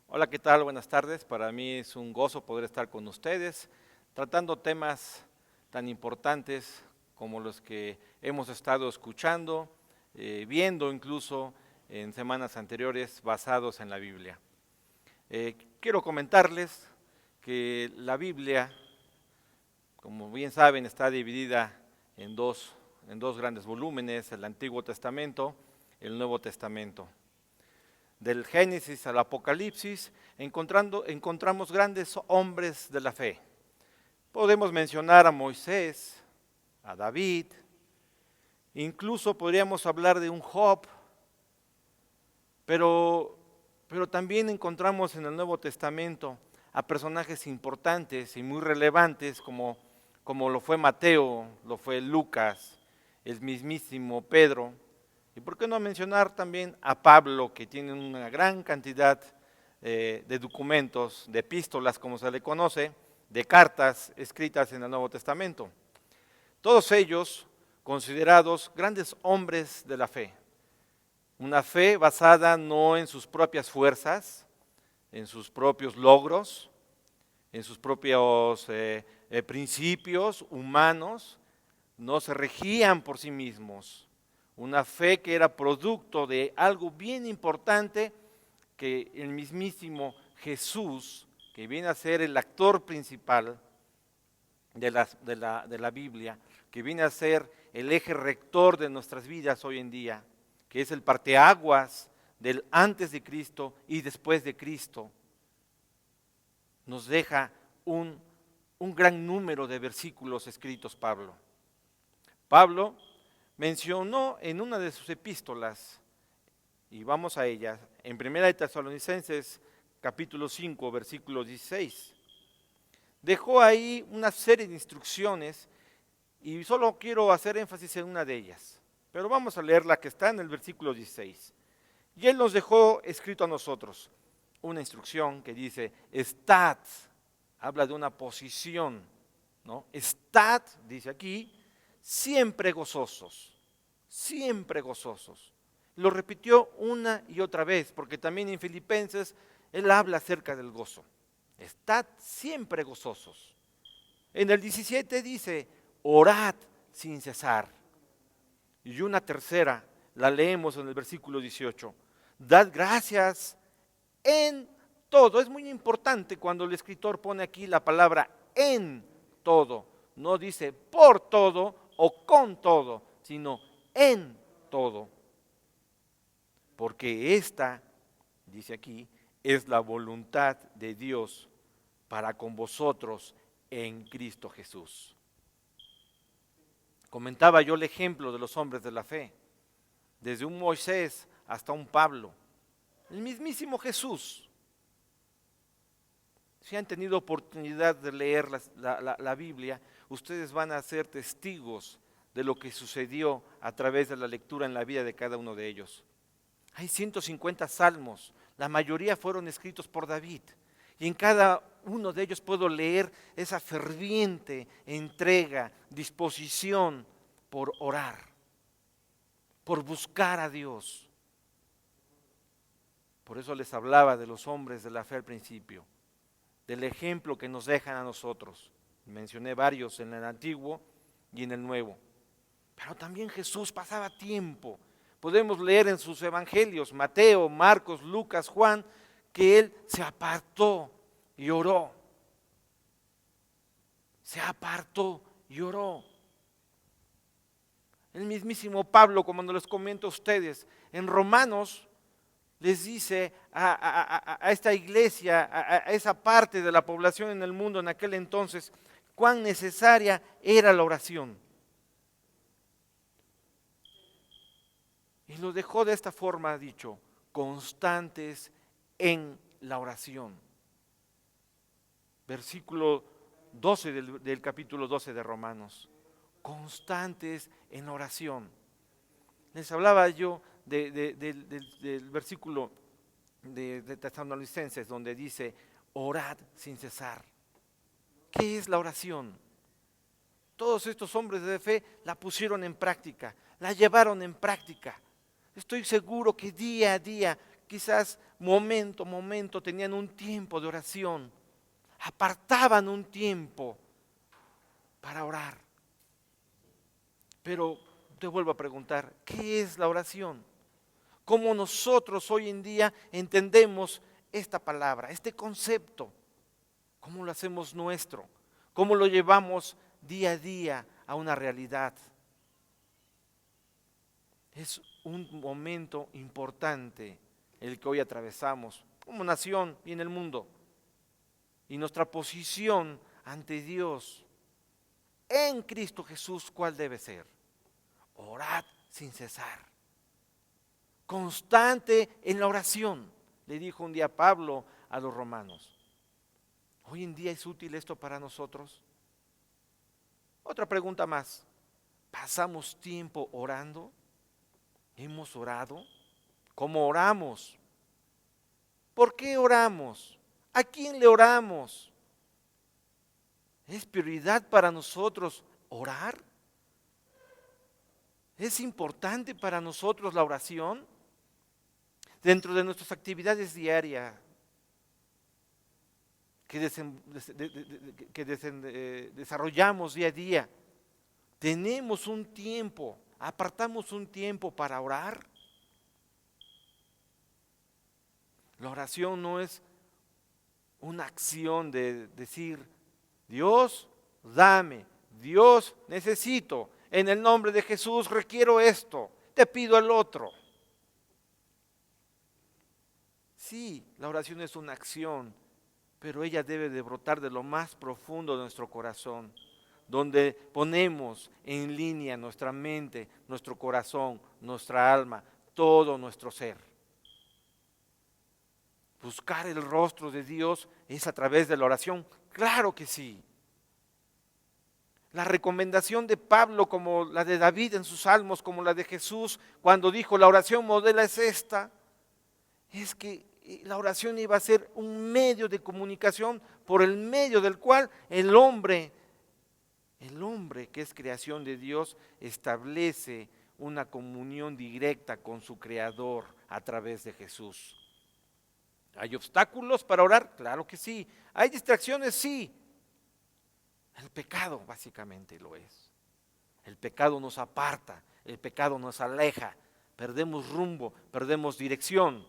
Hola, ¿qué tal? Buenas tardes. Para mí es un gozo poder estar con ustedes tratando temas tan importantes como los que hemos estado escuchando, viendo incluso en semanas anteriores basados en la Biblia. Quiero comentarles que la Biblia, como bien saben, está dividida en dos grandes volúmenes, el Antiguo Testamento y el Nuevo Testamento. Del Génesis al Apocalipsis, encontramos grandes hombres de la fe. Podemos mencionar a Moisés, a David, incluso podríamos hablar de un Job, pero, pero también encontramos en el Nuevo Testamento a personajes importantes y muy relevantes como lo fue Mateo, lo fue Lucas, el mismísimo Pedro. ¿Y por qué no mencionar también a Pablo, que tiene una gran cantidad de documentos, de epístolas, como se le conoce, de cartas escritas en el Nuevo Testamento? Todos ellos considerados grandes hombres de la fe. Una fe basada no en sus propias fuerzas, en sus propios logros, en sus propios principios humanos, no se regían por sí mismos. Una fe que era producto de algo bien importante que el mismísimo Jesús, que viene a ser el actor principal de la Biblia, que viene a ser el eje rector de nuestras vidas hoy en día, que es el parteaguas del antes de Cristo y después de Cristo, nos deja un gran número de versículos escritos Pablo. Pablo mencionó en una de sus epístolas, y vamos a ella, en 1 Tesalonicenses capítulo 5, versículo 16, dejó ahí una serie de instrucciones y solo quiero hacer énfasis en una de ellas, pero vamos a leer la que está en el versículo 16. Y él nos dejó escrito a nosotros una instrucción que dice, estad, habla de una posición, ¿no? Estad, dice aquí, siempre gozosos, siempre gozosos. Lo repitió una y otra vez, porque también en Filipenses él habla acerca del gozo. Estad siempre gozosos. En el 17 dice, orad sin cesar. Y una tercera, la leemos en el versículo 18. Dad gracias en todo. Es muy importante cuando el escritor pone aquí la palabra en todo. No dice por todo o con todo, sino en todo. Porque esta, dice aquí, es la voluntad de Dios para con vosotros en Cristo Jesús. Comentaba yo el ejemplo de los hombres de la fe, desde un Moisés hasta un Pablo, el mismísimo Jesús. Si han tenido oportunidad de leer la Biblia, ustedes van a ser testigos de lo que sucedió a través de la lectura en la vida de cada uno de ellos. Hay 150 salmos, la mayoría fueron escritos por David, y en cada uno de ellos puedo leer esa ferviente entrega, disposición por orar, por buscar a Dios. Por eso les hablaba de los hombres de la fe al principio, del ejemplo que nos dejan a nosotros. Mencioné varios en el Antiguo y en el Nuevo. Pero también Jesús pasaba tiempo. Podemos leer en sus evangelios, Mateo, Marcos, Lucas, Juan, que él se apartó y oró. Se apartó y oró. El mismísimo Pablo, como nos les comento a ustedes, en Romanos les dice a esta iglesia, a esa parte de la población en el mundo en aquel entonces, cuán necesaria era la oración. Y lo dejó de esta forma, dicho, constantes en la oración. Versículo 12 del capítulo 12 de Romanos. Constantes en oración. Les hablaba yo del versículo de Tesalonicenses donde dice, orad sin cesar. ¿Qué es la oración? Todos estos hombres de fe la pusieron en práctica, la llevaron en práctica. Estoy seguro que día a día quizás momento, tenían un tiempo de oración, apartaban un tiempo para orar. Pero te vuelvo a preguntar, ¿qué es la oración? ¿Cómo nosotros hoy en día entendemos esta palabra, este concepto? ¿Cómo lo hacemos nuestro? ¿Cómo lo llevamos día a día a una realidad? Es un momento importante el que hoy atravesamos como nación y en el mundo. Y nuestra posición ante Dios en Cristo Jesús, ¿cuál debe ser? Orad sin cesar. Constante en la oración, le dijo un día Pablo a los romanos. ¿Hoy en día es útil esto para nosotros? Otra pregunta más. ¿Pasamos tiempo orando? ¿Hemos orado? ¿Cómo oramos? ¿Por qué oramos? ¿A quién le oramos? ¿Es prioridad para nosotros orar? ¿Es importante para nosotros la oración? Dentro de nuestras actividades diarias que desarrollamos día a día, tenemos un tiempo, apartamos un tiempo para orar. La oración no es una acción de decir, Dios, dame, Dios, necesito, en el nombre de Jesús requiero esto, te pido el otro. Sí, la oración es una acción, pero ella debe de brotar de lo más profundo de nuestro corazón, donde ponemos en línea nuestra mente, nuestro corazón, nuestra alma, todo nuestro ser. Buscar el rostro de Dios es a través de la oración, claro que sí. La recomendación de Pablo, como la de David en sus salmos, como la de Jesús, cuando dijo la oración modelo es esta, es que la oración iba a ser un medio de comunicación por el medio del cual el hombre que es creación de Dios, establece una comunión directa con su Creador a través de Jesús. ¿Hay obstáculos para orar? Claro que sí. ¿Hay distracciones? Sí. El pecado básicamente lo es. El pecado nos aparta, el pecado nos aleja, perdemos rumbo, perdemos dirección.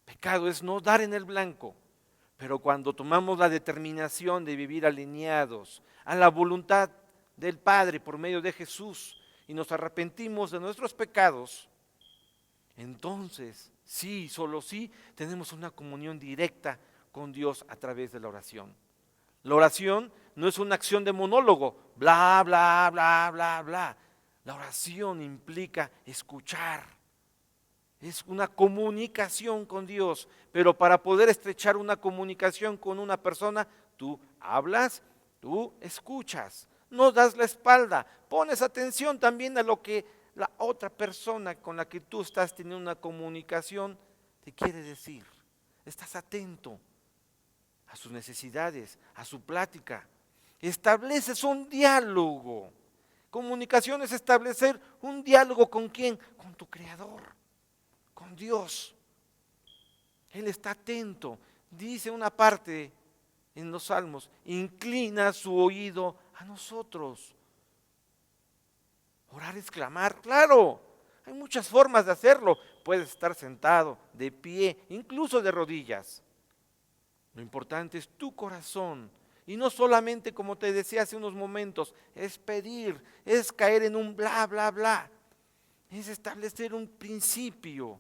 Pecado es no dar en el blanco, pero cuando tomamos la determinación de vivir alineados a la voluntad del Padre por medio de Jesús y nos arrepentimos de nuestros pecados, entonces sí, solo sí, tenemos una comunión directa con Dios a través de la oración. La oración no es una acción de monólogo, bla, bla, bla, bla, bla. La oración implica escuchar. Es una comunicación con Dios, pero para poder estrechar una comunicación con una persona, tú hablas, tú escuchas, no das la espalda, pones atención también a lo que la otra persona con la que tú estás teniendo una comunicación te quiere decir. Estás atento a sus necesidades, a su plática. Estableces un diálogo. Comunicación es establecer un diálogo ¿con quién? Con tu Creador, con Dios. Él está atento. Dice una parte en los Salmos, inclina su oído a nosotros. Orar es clamar, claro. Hay muchas formas de hacerlo. Puedes estar sentado, de pie, incluso de rodillas. Lo importante es tu corazón. Y no solamente, como te decía hace unos momentos, es pedir, es caer en un bla, bla, bla. Es establecer un principio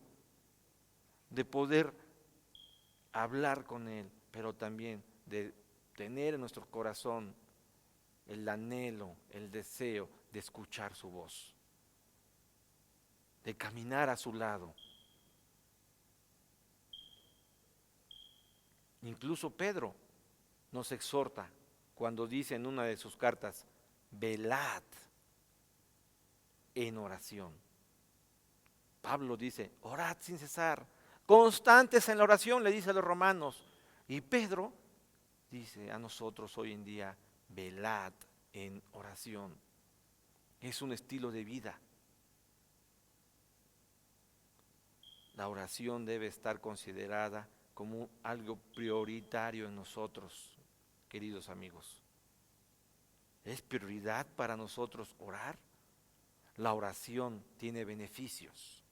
de poder hablar con Él, pero también de tener en nuestro corazón el anhelo, el deseo de escuchar su voz, de caminar a su lado. Incluso Pedro nos exhorta cuando dice en una de sus cartas, velad en oración. Pablo dice, orad sin cesar, constantes en la oración, le dice a los romanos. Y Pedro dice a nosotros hoy en día, velad en oración. Es un estilo de vida. La oración debe estar considerada como algo prioritario en nosotros, queridos amigos. ¿Es prioridad para nosotros orar? La oración tiene beneficios.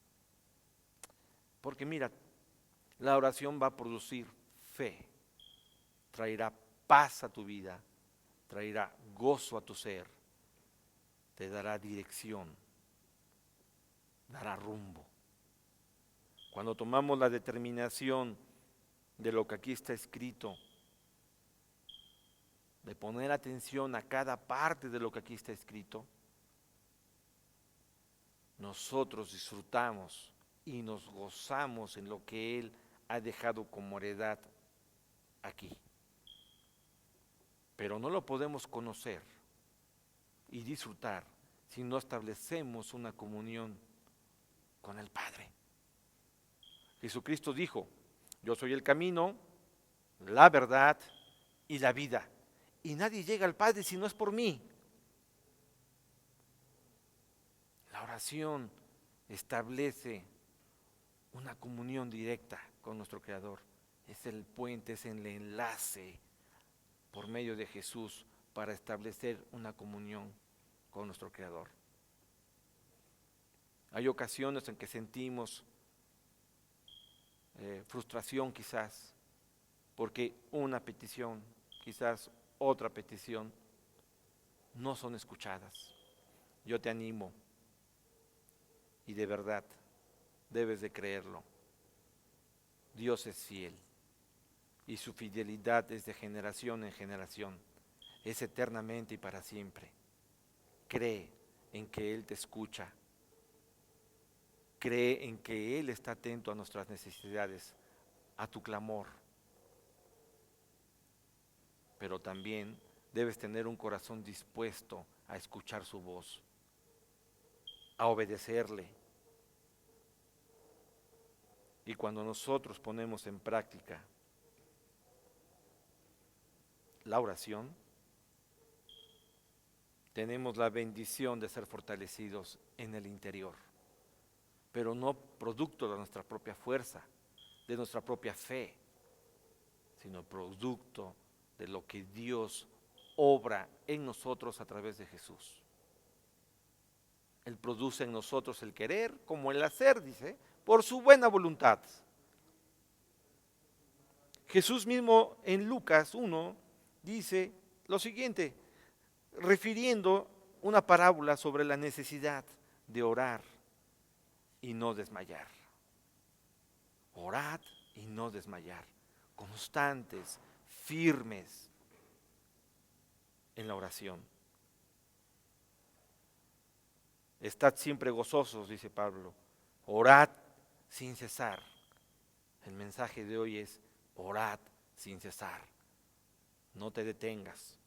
Porque mira, la oración va a producir fe, traerá paz a tu vida, traerá gozo a tu ser, te dará dirección, dará rumbo. Cuando tomamos la determinación de lo que aquí está escrito, de poner atención a cada parte de lo que aquí está escrito, nosotros disfrutamos y nos gozamos en lo que Él ha dejado como heredad aquí. Pero no lo podemos conocer y disfrutar si no establecemos una comunión con el Padre. Jesucristo dijo: yo soy el camino, la verdad y la vida, y nadie llega al Padre si no es por mí. La oración establece una comunión directa con nuestro Creador. Es el puente, es el enlace por medio de Jesús para establecer una comunión con nuestro Creador. Hay ocasiones en que sentimos frustración quizás, porque una petición, quizás otra petición, no son escuchadas. Yo te animo, y de verdad debes de creerlo. Dios es fiel y su fidelidad es de generación en generación, es eternamente y para siempre. Cree en que Él te escucha, cree en que Él está atento a nuestras necesidades, a tu clamor, pero también debes tener un corazón dispuesto a escuchar su voz, a obedecerle. Y cuando nosotros ponemos en práctica la oración, tenemos la bendición de ser fortalecidos en el interior, pero no producto de nuestra propia fuerza, de nuestra propia fe, sino producto de lo que Dios obra en nosotros a través de Jesús. Él produce en nosotros el querer como el hacer, dice, por su buena voluntad. Jesús mismo en Lucas 1 dice lo siguiente, refiriendo una parábola sobre la necesidad de orar y no desmayar. Orad y no desmayar, constantes, firmes en la oración. Estad siempre gozosos, dice Pablo, orad sin cesar. El mensaje de hoy es: orad sin cesar, no te detengas,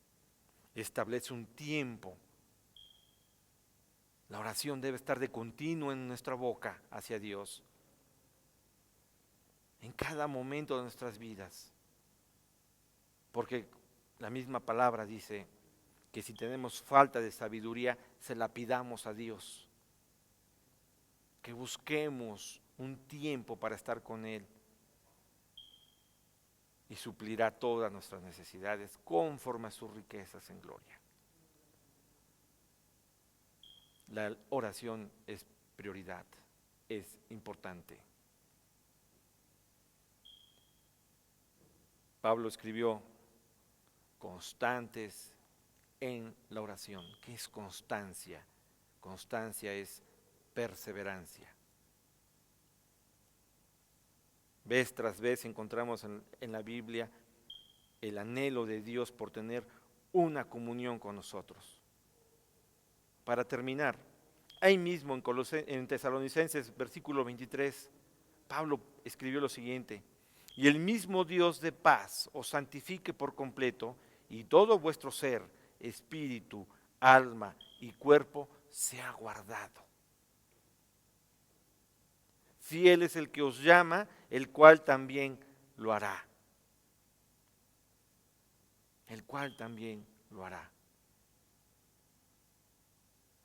establece un tiempo. La oración debe estar de continuo en nuestra boca hacia Dios, en cada momento de nuestras vidas, porque la misma palabra dice que si tenemos falta de sabiduría, se la pidamos a Dios, que busquemos un tiempo para estar con Él y suplirá todas nuestras necesidades conforme a sus riquezas en gloria. La oración es prioridad, es importante. Pablo escribió: constantes en la oración. ¿Qué es constancia? Constancia es perseverancia. Vez tras vez encontramos en la Biblia el anhelo de Dios por tener una comunión con nosotros. Para terminar, ahí mismo en Tesalonicenses, versículo 23, Pablo escribió lo siguiente: y el mismo Dios de paz os santifique por completo, y todo vuestro ser, espíritu, alma y cuerpo sea guardado. Fiel es el que os llama, el cual también lo hará. El cual también lo hará.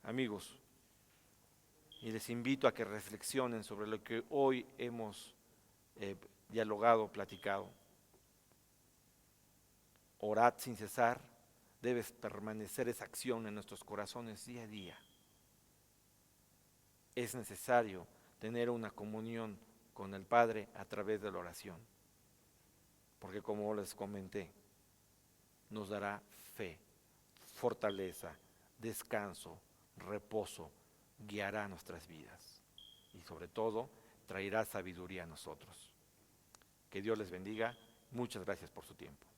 Amigos, Y les invito a que reflexionen sobre lo que hoy hemos dialogado, platicado. Orad sin cesar, debe permanecer esa acción en nuestros corazones día a día. Es necesario tener una comunión con el Padre a través de la oración, porque como les comenté, nos dará fe, fortaleza, descanso, reposo, guiará nuestras vidas y sobre todo traerá sabiduría a nosotros. Que Dios les bendiga. Muchas gracias por su tiempo.